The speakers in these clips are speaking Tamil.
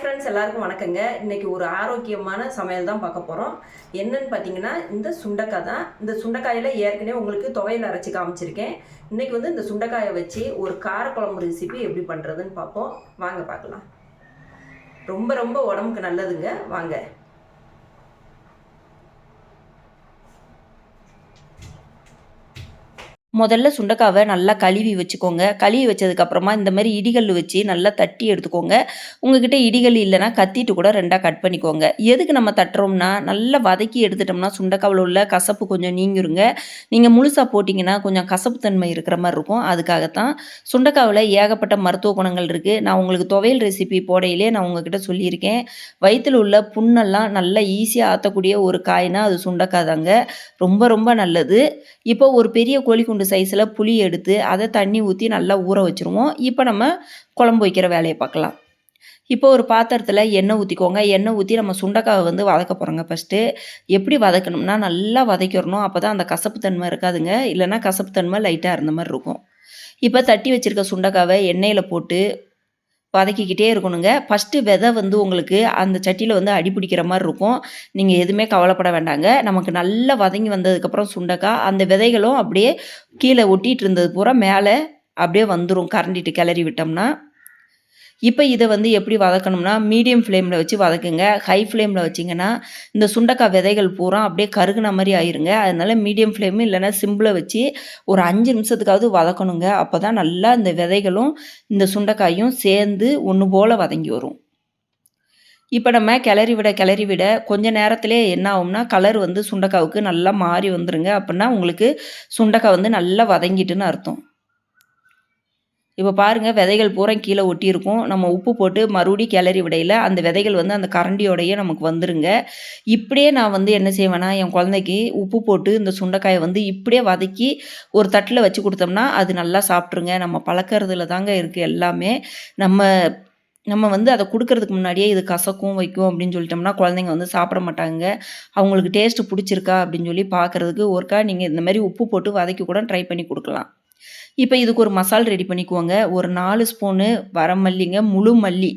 ஃப்ரெண்ட்ஸ் எல்லாருக்கும் வணக்கங்க. இன்னைக்கு ஒரு ஆரோக்கியமான சமையல் தான் பார்க்க போகிறோம். என்னன்னு பார்த்தீங்கன்னா இந்த சுண்டைக்காய் தான். இந்த சுண்டைக்காயில் ஏற்கனவே உங்களுக்கு துவையல் அரைச்சி காமிச்சிருக்கேன். இன்னைக்கு வந்து இந்த சுண்டைக்காயை வச்சு ஒரு காரக்குழம்பு ரெசிபி எப்படி பண்ணுறதுன்னு பார்ப்போம். வாங்க பார்க்கலாம். ரொம்ப ரொம்ப உடம்புக்கு நல்லதுங்க. வாங்க. முதல்ல சுண்டைக்காவை நல்லா கழுவி வச்சுக்கோங்க. கழுவி வச்சதுக்கப்புறமா இந்த மாதிரி இடிகல் வச்சு நல்லா தட்டி எடுத்துக்கோங்க. உங்ககிட்ட இடிகல் இல்லைன்னா கத்திட்டு கூட 2ஆக கட் பண்ணிக்கோங்க. எதுக்கு நம்ம தட்டுறோம்னா நல்லா வதக்கி எடுத்துட்டோம்னா சுண்டைக்காவில் உள்ள கசப்பு கொஞ்சம் நீங்கிருங்க. நீங்கள் முழுசாக போட்டிங்கன்னா கொஞ்சம் கசப்பு தன்மை இருக்கிற மாதிரி இருக்கும். அதுக்காகத்தான். சுண்டைக்காவில் ஏகப்பட்ட மருத்துவ குணங்கள் இருக்குது. நான் உங்களுக்கு துவையல் ரெசிபி போடையிலே நான் உங்ககிட்ட சொல்லியிருக்கேன். வயிற்றில் உள்ள புண்ணெல்லாம் நல்லா ஈஸியாக ஆற்றக்கூடிய ஒரு காய்னா அது சுண்டைக்காய் தாங்க. ரொம்ப ரொம்ப நல்லது. இப்போ ஒரு பெரிய கோழிக்குண்டு சைஸில் புளி எடுத்து அதை தண்ணி ஊற்றி நல்லா ஊற வச்சுருவோம். இப்போ நம்ம குழம்பு வைக்கிற வேலையை பார்க்கலாம். இப்போ ஒரு பாத்திரத்தில் எண்ணெய் ஊற்றிக்கோங்க. எண்ணெய் ஊற்றி நம்ம சுண்டைக்காவை வந்து வதக்க போகிறோங்க. ஃபஸ்ட்டு எப்படி வதக்கணும்னா நல்லா வதக்கிடணும். அப்போ தான் அந்த கசப்பு தன்மை இருக்காதுங்க. இல்லைன்னா கசப்பு தன்மை லைட்டாக இருந்த மாதிரி இருக்கும். இப்போ தட்டி வச்சுருக்க சுண்டைக்காவை எண்ணெயில் போட்டு வதக்கிக்கிட்டே இருக்கணுங்க. ஃபஸ்ட்டு விதை வந்து உங்களுக்கு அந்த சட்டியில் வந்து அடி பிடிக்கிற மாதிரி இருக்கும். நீங்கள் எதுவுமே கவலைப்பட வேண்டாங்க. நமக்கு நல்லா வதங்கி வந்ததுக்கப்புறம் சுண்டைக்காய் அந்த விதைகளும் அப்படியே கீழே ஒட்டிகிட்டு இருந்தது பூரா மேலே அப்படியே வந்துடும் கரண்டிட்டு கிளறி விட்டோம்னா. இப்போ இதை வந்து எப்படி வதக்கணும்னா மீடியம் ஃப்ளேமில் வச்சு வதக்குங்க. ஹை ஃப்ளேமில் வச்சிங்கன்னா இந்த சுண்டைக்காய் விதைகள் பூரா அப்படியே கருகுன மாதிரி ஆயிருங்க. அதனால் மீடியம் ஃப்ளேமு இல்லைனா சிம்பிளை வச்சு ஒரு 5 நிமிஷத்துக்காவது வதக்கணுங்க. அப்போ தான் நல்லா இந்த விதைகளும் இந்த சுண்டைக்காயும் சேர்ந்து ஒன்று போல் வதங்கி வரும். இப்போ நம்ம கிளறி விட கொஞ்சம் நேரத்திலே என்ன ஆகும்னா கலர் வந்து சுண்டைக்காவுக்கு நல்லா மாறி வந்துருங்க. அப்படின்னா உங்களுக்கு சுண்டைக்காய் வந்து நல்லா வதங்கிட்டுன்னு அர்த்தம். இப்போ பாருங்கள் விதைகள் பூரா கீழே ஒட்டியிருக்கும். நம்ம உப்பு போட்டு மறுபடியும் கிளறி விடையில் அந்த விதைகள் வந்து அந்த கரண்டியோடையே நமக்கு வந்துருங்க. இப்படியே நான் வந்து என்ன செய்வேன்னா என் குழந்தைக்கு உப்பு போட்டு இந்த சுண்டைக்காயை வந்து இப்படியே வதக்கி ஒரு தட்டில் வச்சு கொடுத்தோம்னா அது நல்லா சாப்பிட்ருங்க. நம்ம பழக்கிறதுல தாங்க இருக்குது எல்லாமே. நம்ம வந்து அதை கொடுக்கறதுக்கு முன்னாடியே இது கசக்கும் வைக்கும் அப்படின்னு சொல்லிட்டோம்னா குழந்தைங்க வந்து சாப்பிட மாட்டாங்க. அவங்களுக்கு டேஸ்ட்டு பிடிச்சிருக்கா அப்படின்னு சொல்லி பார்க்குறதுக்கு ஒருக்கா நீங்கள் இந்த மாதிரி உப்பு போட்டு வதக்கி கூட ட்ரை பண்ணி கொடுக்கலாம். இப்போ இதுக்கு ஒரு மசால் ரெடி பண்ணிக்குவோங்க. ஒரு 4 ஸ்பூனு வரமல்லிங்க, முழு மல்லி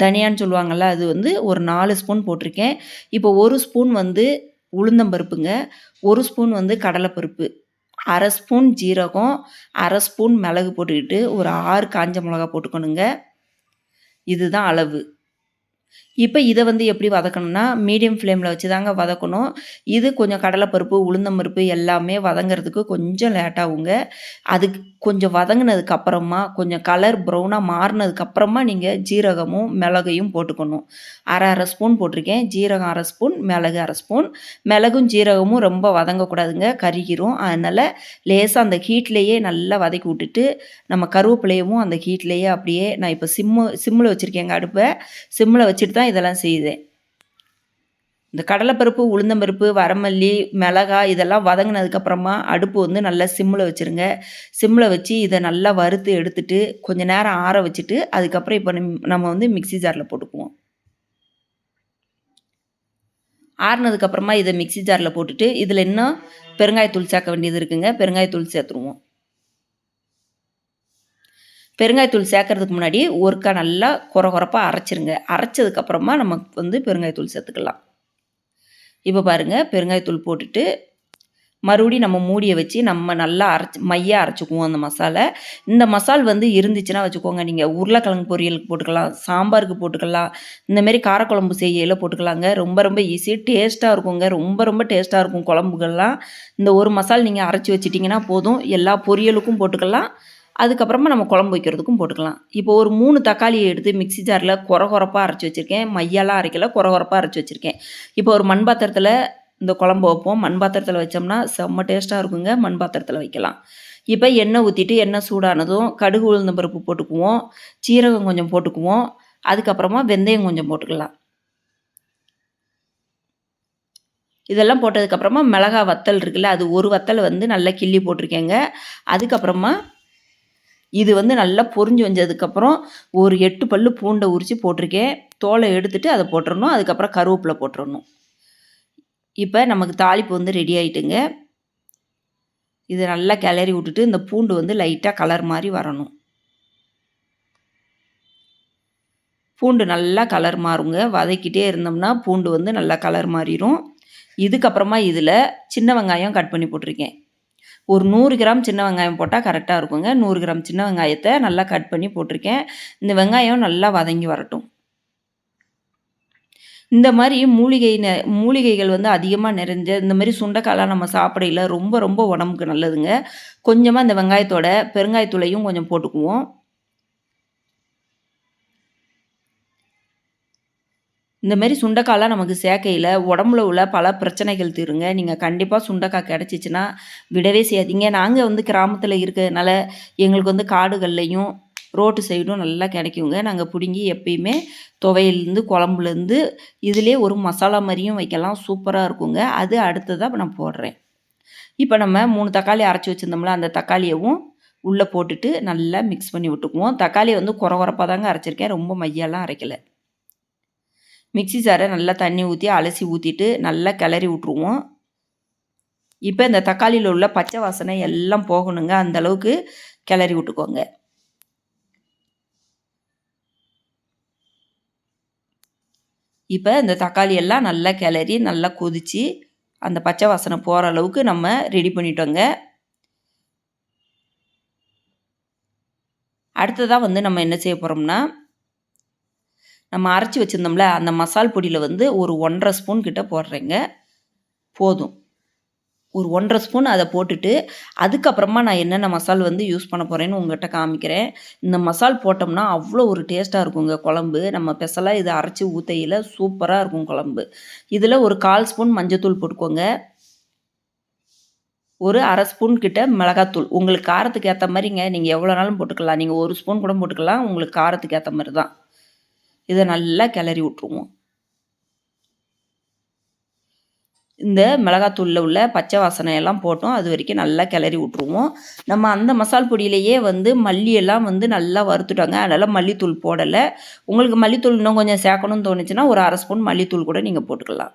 தனியான்னு சொல்லுவாங்கள்ல அது வந்து ஒரு 4 ஸ்பூன் போட்டிருக்கேன். இப்போ 1 ஸ்பூன் வந்து உளுந்தம்பருப்புங்க, 1 ஸ்பூன் வந்து கடலைப்பருப்பு, 1/2 ஸ்பூன் ஜீரகம், 1/2 ஸ்பூன் மிளகு போட்டுக்கிட்டு ஒரு 6 காஞ்ச மிளகா போட்டுக்கணுங்க. இதுதான் அளவு. இப்போ இதை வந்து எப்படி வதக்கணும்னா மீடியம் ஃப்ளேமில் வச்சு தாங்க வதக்கணும். இது கொஞ்சம் கடலைப்பருப்பு உளுந்தம்பருப்பு எல்லாமே வதங்கிறதுக்கு கொஞ்சம் லேட் ஆகுங்க. அதுக்கு கொஞ்சம் வதங்கினதுக்கப்புறமா கொஞ்சம் கலர் ப்ரௌனாக மாறினதுக்கப்புறமா நீங்கள் ஜீரகமும் மிளகையும் போட்டுக்கணும். அரை ஸ்பூன் போட்டிருக்கேன். ஜீரகம் 1/2 ஸ்பூன், மிளகு 1/2 ஸ்பூன். மிளகும் ஜீரகமும் ரொம்ப வதங்கக்கூடாதுங்க, கருகிரும். அதனால் லேசாக அந்த ஹீட்லேயே நல்லா வதக்கி விட்டுட்டு நம்ம கருவேப்பிலையவும் அந்த ஹீட்லேயே அப்படியே நான் இப்போ சிம்மில் வச்சுருக்கேங்க அடுப்பை. சிம்மில் வச்சுட்டு தான் இதெல்லாம் செய்யுது. இந்த கடலைப்பருப்பு உளுந்தம்பருப்பு வரமல்லி மிளகாய் இதெல்லாம் வதங்கினதுக்கப்புறமா அடுப்பு வந்து நல்லா சிம்மில் வச்சுருங்க. சிம்மில் வச்சு இதை நல்லா வறுத்து எடுத்துட்டு கொஞ்சம் நேரம் ஆற வச்சுட்டு அதுக்கப்புறம் இப்போ நம்ம வந்து மிக்ஸி ஜாரில் போட்டுக்குவோம். ஆறுனதுக்கப்புறமா இதை மிக்ஸி ஜாரில் போட்டுட்டு இதில் இன்னும் பெருங்காயத்தூள் சேர்க்க வேண்டியது இருக்குங்க. பெருங்காயத்தூள் சேர்த்துருவோம். பெருங்காயத்தூள் சேர்க்கறதுக்கு முன்னாடி ஒருக்கா நல்லா கொரகொரப்பாக அரைச்சிருங்க. அரைச்சதுக்கப்புறமா நமக்கு வந்து பெருங்காயத்தூள் சேர்த்துக்கலாம். இப்போ பாருங்கள் பெருங்காயத்தூள் போட்டுட்டு மறுபடியும் நம்ம மூடியை வச்சு நம்ம நல்லா மையாக அரைச்சிக்குவோம் அந்த மசாலா. இந்த மசால் வந்து இருந்துச்சுன்னா வச்சுக்கோங்க, நீங்கள் உருளைக்கிழங்கு பொரியலுக்கு போட்டுக்கலாம், சாம்பாருக்கு போட்டுக்கலாம், இந்தமாரி காரக்குழம்பு செய்யல போட்டுக்கலாங்க. ரொம்ப ரொம்ப ஈஸி, டேஸ்ட்டாக இருக்குங்க. ரொம்ப ரொம்ப டேஸ்ட்டாக இருக்கும் குழம்புகள்லாம். இந்த ஒரு மசால் நீங்கள் அரைச்சி வச்சிட்டிங்கன்னா போதும். எல்லா பொரியலுக்கும் போட்டுக்கலாம், அதுக்கப்புறமா நம்ம குழம்பு வைக்கிறதுக்கும் போட்டுக்கலாம். இப்போ ஒரு 3 தக்காளியை எடுத்து மிக்ஸி ஜாரில் கொரகொரப்பாக அரைச்சி வச்சுருக்கேன். மையெல்லாம் அரைக்கல, கொரகொரப்பாக அரைச்சி வச்சுருக்கேன். இப்போ ஒரு மண் பாத்திரத்தில் இந்த குழம்பு வைப்போம். மண் பாத்திரத்தில் வச்சோம்னா செம்ம டேஸ்ட்டாக இருக்குங்க. மண் பாத்திரத்தில் வைக்கலாம். இப்போ எண்ணெய் ஊற்றிட்டு எண்ணெய் சூடானதும் கடுகு உளுந்தம் பருப்பு போட்டுக்குவோம், சீரகம் கொஞ்சம் போட்டுக்குவோம், அதுக்கப்புறமா வெந்தயம் கொஞ்சம் போட்டுக்கலாம். இதெல்லாம் போட்டதுக்கப்புறமா மிளகாய் வத்தல் இருக்குல்ல, அது ஒரு வத்தல் வந்து நல்லா கிள்ளி போட்டிருக்கேங்க. அதுக்கப்புறமா இது வந்து நல்லா பொரிஞ்சு வந்ததுக்கப்புறம் ஒரு 8 பல்லு பூண்டை உரித்து போட்டிருக்கேன். தோலை எடுத்துட்டு அதை போட்டுறணும். அதுக்கப்புறம் கருவேப்பிலை போட்டுறணும். இப்போ நமக்கு தாளிப்பு வந்து ரெடி ஆகிட்டுங்க. இதை நல்லா கிளறி விட்டுட்டு இந்த பூண்டு வந்து லைட்டாக கலர் மாதிரி வரணும். பூண்டு நல்லா கலர் மாறுங்க. வதக்கிட்டே இருந்தோம்னா பூண்டு வந்து நல்லா கலர் மாறிரும். இதுக்கப்புறமா இதில் சின்ன வெங்காயம் கட் பண்ணி போட்டிருக்கேன். ஒரு 100 கிராம் சின்ன வெங்காயம் போட்டால் கரெக்டாக இருக்குங்க. 100 கிராம் சின்ன வெங்காயத்தை நல்லா கட் பண்ணி போட்டிருக்கேன். இந்த வெங்காயம் நல்லா வதங்கி வரட்டும். இந்த மாதிரி மூலிகைகள் வந்து அதிகமாக நிறைஞ்ச இந்த மாதிரி சுண்டைக்காய்லாம் நம்ம சாப்பிடையில ரொம்ப ரொம்ப உடம்புக்கு நல்லதுங்க. கொஞ்சமாக இந்த வெங்காயத்தோட பெருங்காயத்தூளையும் கொஞ்சம் போட்டுக்குவோம். இந்த மாதிரி சுண்டைக்காய்லாம் நமக்கு சேர்க்கையில் உடம்புல உள்ள பல பிரச்சனைகள் தீருங்க. நீங்கள் கண்டிப்பாக சுண்டைக்காய் கிடச்சிச்சின்னா விடவே செய்யாதீங்க. நாங்கள் வந்து கிராமத்தில் இருக்கிறதுனால எங்களுக்கு வந்து காடுகள்லையும் ரோட்டு சைடும் நல்லா கிடைக்குங்க. நாங்கள் பிடுங்கி எப்பயுமே துவையிலேருந்து குழம்புலேருந்து இதிலே ஒரு மசாலா மாதிரியும் வைக்கலாம். சூப்பராக இருக்குங்க. அது அடுத்ததாக நான் போடுறேன். இப்போ நம்ம 3 தக்காளி அரைச்சி வச்சுருந்தோம்ல, அந்த தக்காளியவும் உள்ளே போட்டுட்டு நல்லா மிக்ஸ் பண்ணி விட்டுக்குவோம். தக்காளியை வந்து குறப்பாக தாங்க அரைச்சிருக்கேன். ரொம்ப மையெல்லாம் அரைக்கலை. மிக்ஸி ஜாரை நல்லா தண்ணி ஊற்றி அலசி ஊற்றிட்டு நல்லா கிளறி விட்ருவோம். இப்போ இந்த தக்காளியில் உள்ள பச்சை வாசனை எல்லாம் போகணுங்க. அந்தளவுக்கு கிளறி விட்டுக்கோங்க. இப்போ இந்த தக்காளி எல்லாம் நல்லா கிளறி நல்லா கொதித்து அந்த பச்சை வாசனை போகிற அளவுக்கு நம்ம ரெடி பண்ணிட்டோங்க. அடுத்ததாக வந்து நம்ம என்ன செய்ய போகிறோம்னா, நம்ம அரைச்சி வச்சுருந்தோம்ல அந்த மசால் பொடியில் வந்து ஒரு 1½ ஸ்பூன் கிட்ட போடுறேங்க. போதும். ஒரு 1½ ஸ்பூன் அதை போட்டுட்டு அதுக்கப்புறமா நான் என்னென்ன மசால் வந்து யூஸ் பண்ண போகிறேன்னு உங்கள்கிட்ட காமிக்கிறேன். இந்த மசால் போட்டோம்னா அவ்வளோ ஒரு டேஸ்ட்டாக இருக்குங்க குழம்பு. நம்ம ஸ்பெஷலாக இதை அரைச்சி ஊற்றையில் சூப்பராக இருக்கும் குழம்பு. இதில் ஒரு 1/4 ஸ்பூன் மஞ்சத்தூள் போட்டுக்கோங்க. ஒரு 1/2 ஸ்பூன் கிட்ட மிளகாத்தூள். உங்களுக்கு காரத்துக்கு ஏற்ற மாதிரிங்க. நீங்கள் எவ்வளோ நாளும் போட்டுக்கலாம். நீங்கள் 1 ஸ்பூன் கூட போட்டுக்கலாம். உங்களுக்கு காரத்துக்கு ஏற்ற மாதிரி தான். இதை நல்லா கிளறி விட்ருவோம். இந்த மிளகாத்தூளில் உள்ள பச்சை வாசனையெல்லாம் போட்டோம். அது வரைக்கும் நல்லா கிளறி விட்ருவோம். நம்ம அந்த மசால் பொடியிலேயே வந்து மல்லியெல்லாம் வந்து நல்லா வறுத்துட்டோங்க. அதனால் மல்லித்தூள் போடலை. உங்களுக்கு மல்லித்தூள் இன்னும் கொஞ்சம் சேர்க்கணும்னு தோணுச்சுன்னா ஒரு 1/2 ஸ்பூன் மல்லித்தூள் கூட நீங்கள் போட்டுக்கலாம்.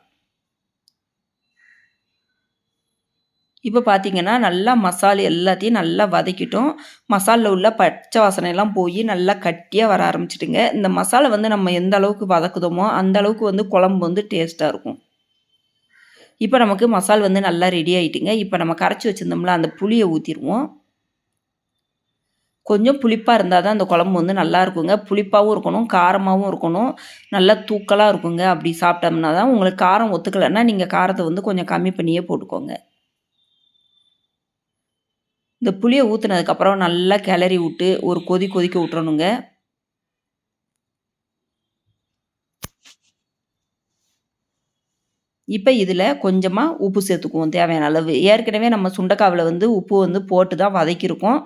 இப்போ பார்த்தீங்கன்னா நல்லா மசாலா எல்லாத்தையும் நல்லா வதக்கிட்டோம். மசாலில் உள்ள பச்சை வாசனையெல்லாம் போய் நல்லா கட்டியாக வர ஆரம்பிச்சிட்டுங்க. இந்த மசாலா வந்து நம்ம எந்த அளவுக்கு வதக்குதோமோ அந்த அளவுக்கு வந்து குழம்பு வந்து டேஸ்ட்டாக இருக்கும். இப்போ நமக்கு மசால் வந்து நல்லா ரெடி ஆகிட்டுங்க. இப்போ நம்ம கரைச்சி வச்சுருந்தோம்ல அந்த புளியை ஊற்றிடுவோம். கொஞ்சம் புளிப்பாக இருந்தால் தான் அந்த குழம்பு வந்து நல்லா இருக்குங்க. புளிப்பாகவும் இருக்கணும், காரமாகவும் இருக்கணும், நல்லா தூக்கலாக இருக்குங்க. அப்படி சாப்பிட்டோம்னா தான் உங்களுக்கு காரம் ஒத்துக்கலைன்னா நீங்கள் காரத்தை வந்து கொஞ்சம் கம்மி பண்ணியே போட்டுக்கோங்க. இந்த புளியை ஊற்றுனதுக்கப்புறம் நல்லா கிளறி விட்டு ஒரு கொதிக்க விட்டுறணுங்க. இப்போ இதில் கொஞ்சமாக உப்பு சேர்த்துக்குவோம் தேவையான அளவு. ஏற்கனவே நம்ம சுண்டைக்காவில் வந்து உப்பு வந்து போட்டு தான் வதக்கியிருக்கோம்.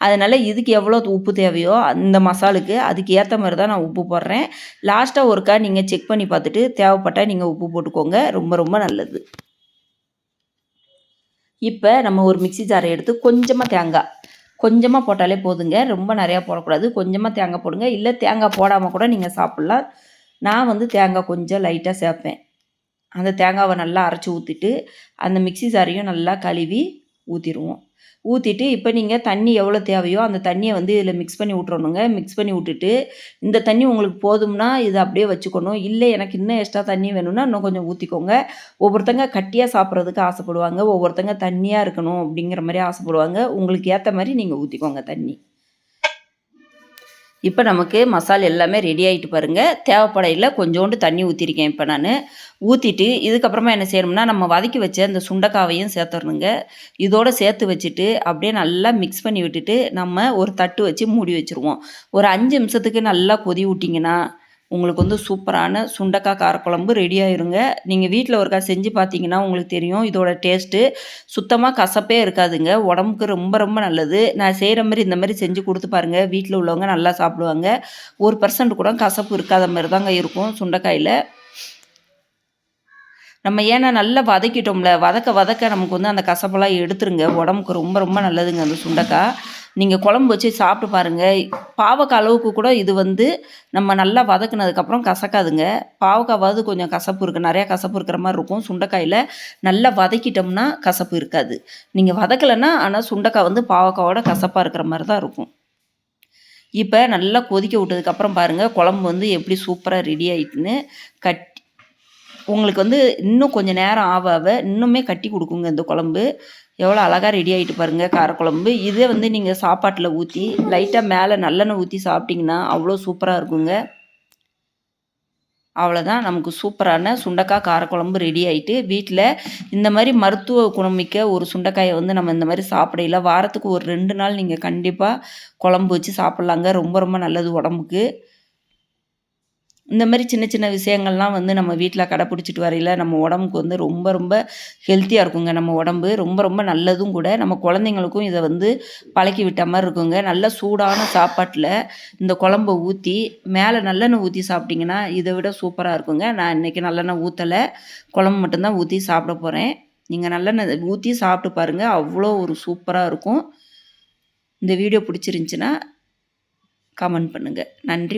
அதனால் இதுக்கு எவ்வளோ உப்பு தேவையோ அந்த மசாலுக்கு அதுக்கு ஏற்ற மாதிரி தான் நான் உப்பு போடுறேன். லாஸ்ட்டாக ஒருக்கா நீங்கள் செக் பண்ணி பார்த்துட்டு தேவைப்பட்டால் நீங்கள் உப்பு போட்டுக்கோங்க. ரொம்ப ரொம்ப நல்லது. இப்போ நம்ம ஒரு மிக்ஸி ஜாரை எடுத்து கொஞ்சமாக போட்டாலே போதுங்க. ரொம்ப நிறையா போடக்கூடாது. கொஞ்சமாக தேங்காய் போடுங்க. இல்லை தேங்காய் போடாமல் கூட நீங்கள் சாப்பிட்லாம். நான் வந்து தேங்காய் கொஞ்சம் லைட்டாக சேர்ப்பேன். அந்த தேங்காவை நல்லா அரைச்சி ஊற்றிட்டு அந்த மிக்ஸி ஜாரையும் நல்லா கழுவி ஊற்றிடுவோம். ஊற்றிட்டு இப்போ நீங்கள் தண்ணி எவ்வளோ தேவையோ அந்த தண்ணியை வந்து இதில் மிக்ஸ் பண்ணி விட்றணுங்க. மிக்ஸ் பண்ணி விட்டுட்டு இந்த தண்ணி உங்களுக்கு போதும்னா இதை அப்படியே வச்சுக்கணும். இல்லை எனக்கு இன்னும் எக்ஸ்ட்ரா தண்ணி வேணும்னா இன்னும் கொஞ்சம் ஊற்றிக்கோங்க. ஒவ்வொருத்தங்க கட்டியாக சாப்பிட்றதுக்கு ஆசைப்படுவாங்க. ஒவ்வொருத்தங்க தண்ணியாக இருக்கணும் அப்படிங்கிற மாதிரி ஆசைப்படுவாங்க. உங்களுக்கு ஏற்ற மாதிரி நீங்கள் ஊற்றிக்கோங்க தண்ணி. இப்போ நமக்கு மசாலா எல்லாமே ரெடி ஆகிட்டு பாருங்கள். தேவைப்படையில் கொஞ்சோண்டு தண்ணி ஊற்றிருக்கேன். இப்போ நான் ஊற்றிட்டு இதுக்கப்புறமா என்ன செய்யணும்னா நம்ம வதக்கி வச்ச அந்த சுண்டைக்காவையும் சேர்த்துடணுங்க. இதோடு சேர்த்து வச்சுட்டு அப்படியே நல்லா மிக்ஸ் பண்ணி விட்டுட்டு நம்ம ஒரு தட்டு வச்சு மூடி வச்சுருவோம். ஒரு 5 நிமிஷத்துக்கு நல்லா கொதி விட்டிங்கன்னா உங்களுக்கு வந்து சூப்பரான சுண்டைக்காய் காரக்குழம்பு ரெடி ஆயிருங்க. நீங்கள் வீட்டில் ஒருக்கா செஞ்சு பார்த்தீங்கன்னா உங்களுக்கு தெரியும் இதோட டேஸ்ட்டு. சுத்தமாக கசப்பே இருக்காதுங்க. உடம்புக்கு ரொம்ப ரொம்ப நல்லது. நான் செய்கிற மாதிரி இந்த மாதிரி செஞ்சு கொடுத்து பாருங்கள். வீட்டில் உள்ளவங்க நல்லா சாப்பிடுவாங்க. 1% கூட கசப்பு இருக்காத மாதிரி தாங்க இருக்கும் சுண்டைக்காயில். நம்ம ஏன்னா நல்லா வதக்கிட்டோம்ல, வதக்க நமக்கு வந்து அந்த கசப்பெல்லாம் எடுத்துருங்க. உடம்புக்கு ரொம்ப ரொம்ப நல்லதுங்க அந்த சுண்டைக்காய். நீங்கள் குழம்பு வச்சு சாப்பிட்டு பாருங்கள். பாவக்காய் அளவுக்கு கூட இது வந்து நம்ம நல்லா வதக்குனதுக்கப்புறம் கசக்காதுங்க. பாவக்காவாவது கொஞ்சம் கசப்பு இருக்குது, நிறையா கசப்பு இருக்கிற மாதிரி இருக்கும். சுண்டைக்காயில் நல்லா வதக்கிட்டோம்னா கசப்பு இருக்காது. நீங்கள் வதக்கலைன்னா ஆனால் சுண்டைக்காய் வந்து பாவக்காவோட கசப்பாக இருக்கிற மாதிரி தான் இருக்கும். இப்போ நல்லா கொதிக்க விட்டதுக்கப்புறம் பாருங்கள் குழம்பு வந்து எப்படி சூப்பராக ரெடி ஆகிட்டுன்னு. கட் உங்களுக்கு வந்து இன்னும் கொஞ்சம் நேரம் ஆக ஆக இன்னுமே கட்டி கொடுக்குங்க இந்த குழம்பு. எவ்வளோ அழகாக ரெடி ஆகிட்டு பாருங்கள் காரக்குழம்பு. இதே வந்து நீங்கள் சாப்பாட்டில் ஊற்றி லைட்டாக மேலே நல்லெண்ணெய் ஊற்றி சாப்பிட்டிங்கன்னா அவ்வளோ சூப்பராக இருக்குங்க. அவ்வளோதான், நமக்கு சூப்பரான சுண்டைக்காய் காரக்குழம்பு ரெடி ஆகிட்டு. வீட்டில் இந்த மாதிரி மருத்துவ குணமிக்க ஒரு சுண்டைக்காயை வந்து நம்ம இந்த மாதிரி சாப்பிடையில வாரத்துக்கு ஒரு 2 நாள் நீங்கள் கண்டிப்பாக குழம்பு வச்சு சாப்பிட்லாங்க. ரொம்ப ரொம்ப நல்லது உடம்புக்கு. இந்த மாதிரி சின்ன சின்ன விஷயங்கள்லாம் வந்து நம்ம வீட்டில் கடைப்பிடிச்சிட்டு வரையில் நம்ம உடம்புக்கு வந்து ரொம்ப ரொம்ப ஹெல்த்தியாக இருக்குங்க. நம்ம உடம்பு ரொம்ப ரொம்ப நல்லதும் கூட. நம்ம குழந்தைங்களுக்கும் இதை வந்து பழக்கி விட்ட மாதிரி இருக்குங்க. நல்ல சூடான சாப்பாட்டில் இந்த குழம்ப ஊற்றி மேலே நல்லெண்ணெய் ஊற்றி சாப்பிட்டிங்கன்னா இதை விட சூப்பராக இருக்குங்க. நான் இன்றைக்கி நல்லெண்ணெய் ஊற்றலை, குழம்பு மட்டும்தான் ஊற்றி சாப்பிட போகிறேன். நீங்கள் நல்லெண்ணெய் ஊற்றி சாப்பிட்டு பாருங்கள், அவ்வளோ ஒரு சூப்பராக இருக்கும். இந்த வீடியோ பிடிச்சிருந்துச்சின்னா கமெண்ட் பண்ணுங்கள். நன்றி.